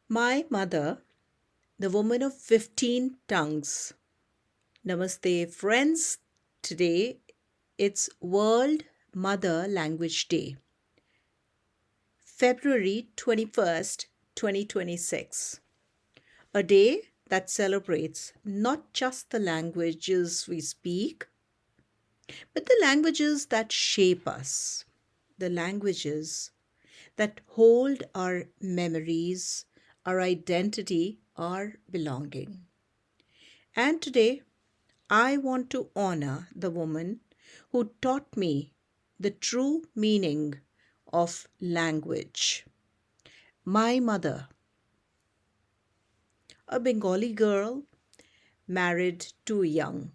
My mother, the woman of 15 tongues. Namaste, friends. Today it's World Mother Language Day, February 21st, 2026. A day that celebrates not just the languages we speak, but the languages that shape us, the languages that hold our memories, our identity, our belonging. And today, I want to honor the woman who taught me the true meaning of language. My mother, a Bengali girl, married too young.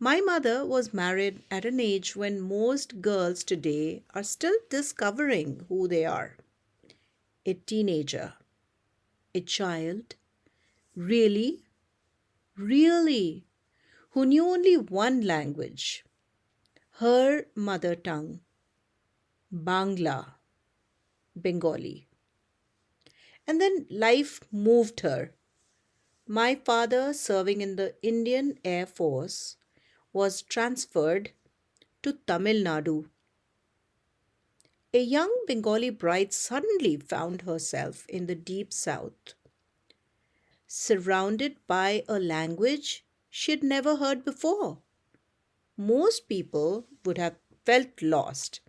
My mother was married at an age when most girls today are still discovering who they are. A teenager, a child, really, really, who knew only one language, her mother tongue, Bangla, Bengali. And then life moved her. My father, serving in the Indian Air Force, was transferred to Tamil Nadu. A young Bengali bride suddenly found herself in the deep south, surrounded by a language she had never heard before. Most people would have felt lost.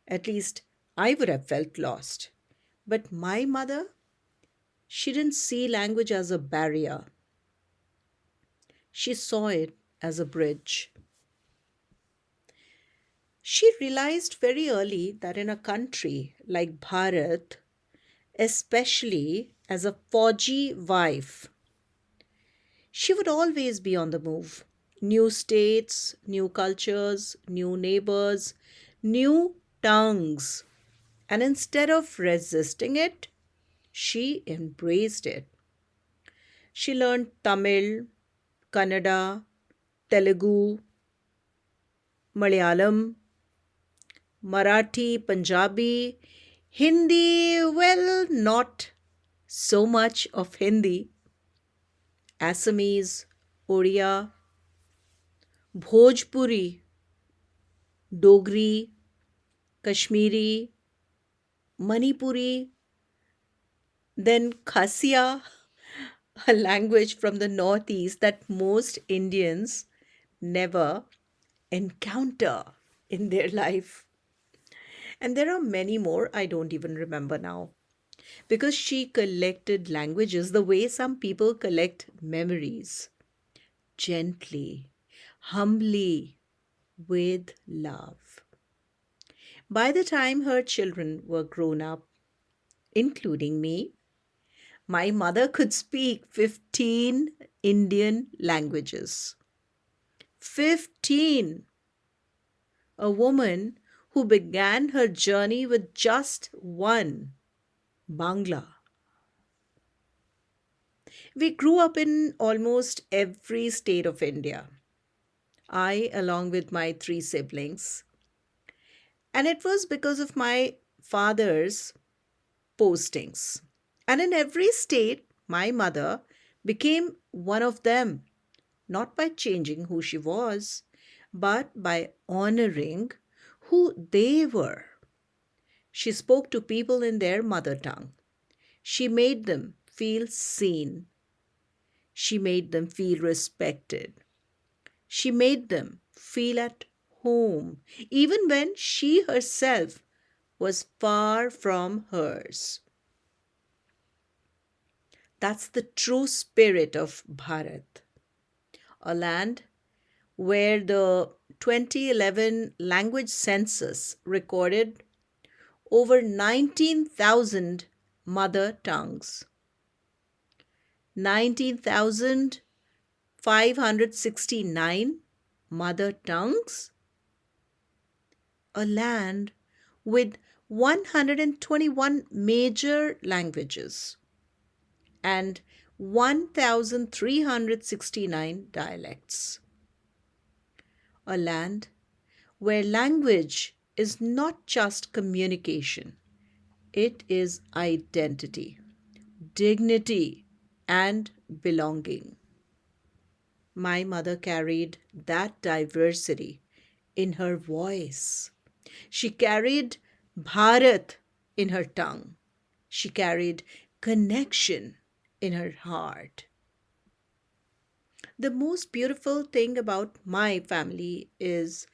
At least I would have felt lost. But my mother, she didn't see language as a barrier. She saw it as a bridge. She realized very early that in a country like Bharat, especially as a fauji wife, she would always be on the move. New states, new cultures, new neighbors, new tongues. And instead of resisting it, she embraced it. She learned Tamil, Kannada, Telugu, Malayalam, Marathi, Punjabi, Hindi, well, not so much of Hindi, Assamese, Oriya, Bhojpuri, Dogri, Kashmiri, Manipuri, then Khasiya, a language from the northeast that most Indians never encounter in their life. And there are many more I don't even remember now. Because she collected languages the way some people collect memories, gently, humbly, with love. By the time her children were grown up, including me, my mother could speak 15 Indian languages. 15! A woman who began her journey with just one, Bangla. We grew up in almost every state of India. I, along with my three siblings. And it was because of my father's postings. And in every state, my mother became one of them, not by changing who she was, but by honoring who they were. She spoke to people in their mother tongue. She made them feel seen. She made them feel respected. She made them feel at home, even when she herself was far from hers. That's the true spirit of Bharat, a land where the 2011 language census recorded over 19,000 mother tongues. 19,569 mother tongues? A land with 121 major languages and 1,369 dialects. A land where language is not just communication, it is identity. dignity, and belonging. My mother carried that diversity in her voice. She carried Bharat in her tongue. She carried connection in her heart. The most beautiful thing about my family is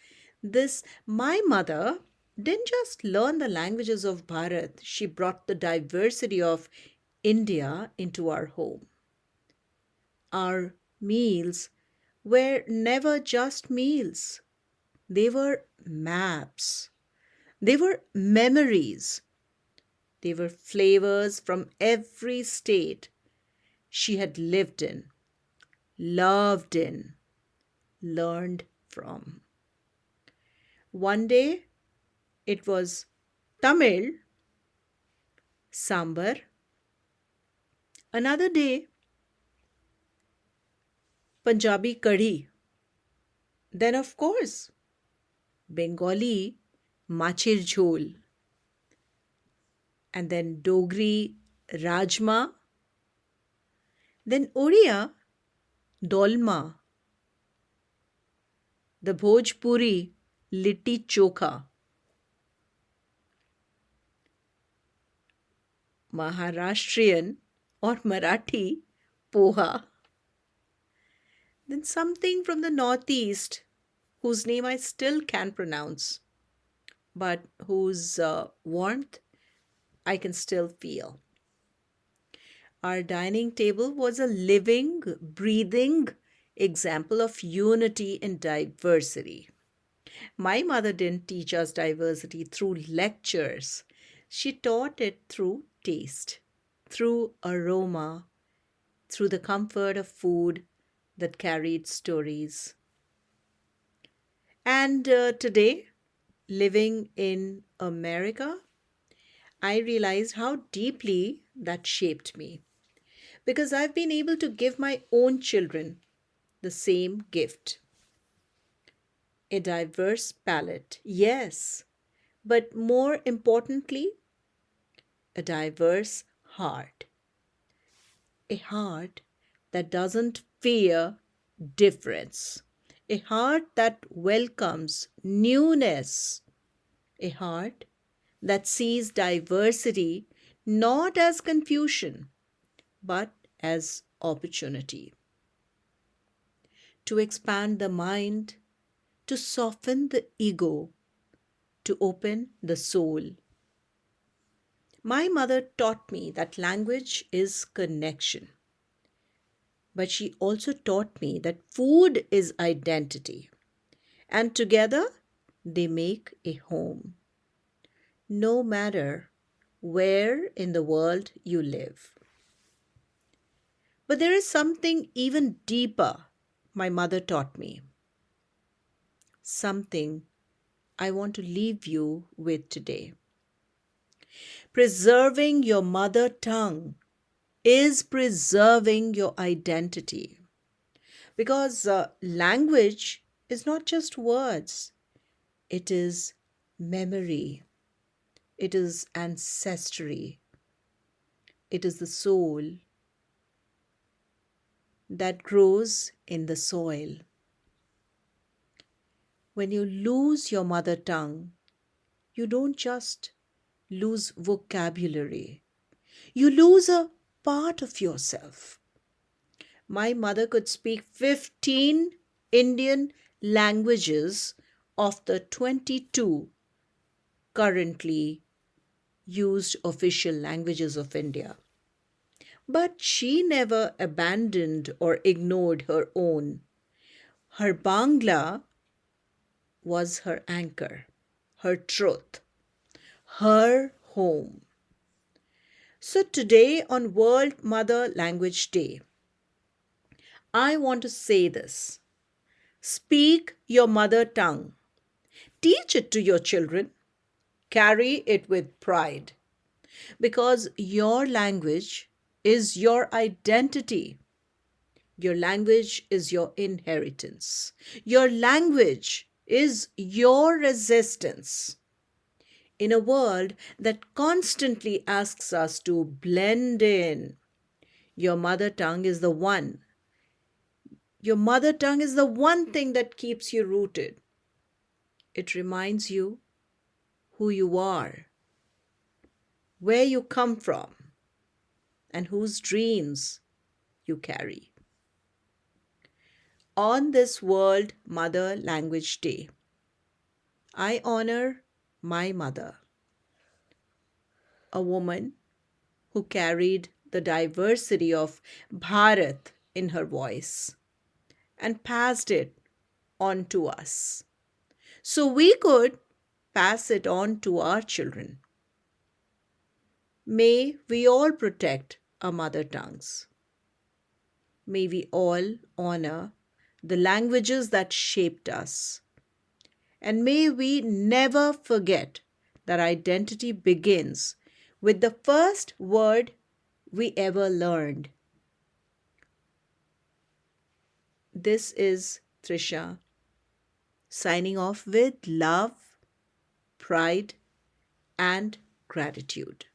this: my mother didn't just learn the languages of Bharat, she brought the diversity of India into our home. Our meals were never just meals, they were maps, they were memories, they were flavors from every state she had lived in, loved in, learned from. One day it was Tamil, sambar. Another day, Punjabi kadhi. Then, of course, Bengali machir jhol. And then Dogri rajma. Then Oriya dolma. The Bhojpuri litti chokha. Maharashtrian or Marathi poha. Then something from the northeast whose name I still can't pronounce, but whose warmth I can still feel. Our dining table was a living, breathing example of unity in diversity. My mother didn't teach us diversity through lectures. She taught it through taste, through aroma, through the comfort of food that carried stories. And today, living in America, I realized how deeply that shaped me because I've been able to give my own children the same gift: a diverse palate, yes, but more importantly, a diverse heart. A heart that doesn't fear difference, a heart that welcomes newness, a heart that sees diversity not as confusion but as opportunity to expand the mind, to soften the ego, to open the soul. My mother taught me that language is connection, but she also taught me that food is identity, and together they make a home, no matter where in the world you live. But there is something even deeper my mother taught me, something I want to leave you with today. Preserving your mother tongue is preserving your identity because language is not just words, it is memory, it is ancestry, it is the soul that grows in the soil. When you lose your mother tongue, you don't just lose vocabulary, you lose a part of yourself. My mother could speak 15 Indian languages of the 22 currently used official languages of India. But she never abandoned or ignored her own. Her Bangla was her anchor, her truth, her home. So today, on World Mother Language Day, I want to say this: speak your mother tongue, teach it to your children, carry it with pride, because your language is your identity. Your language is your inheritance. Your language is your resistance. In a world that constantly asks us to blend in, your mother tongue is the one. Your mother tongue is the one thing that keeps you rooted. It reminds you who you are, where you come from, and whose dreams you carry. On this World Mother Language Day, I honor my mother, a woman who carried the diversity of Bharat in her voice and passed it on to us so we could pass it on to our children. May we all protect our mother tongues. May we all honor the languages that shaped us. And may we never forget that identity begins with the first word we ever learned. This is Trisha signing off with love, pride, and gratitude.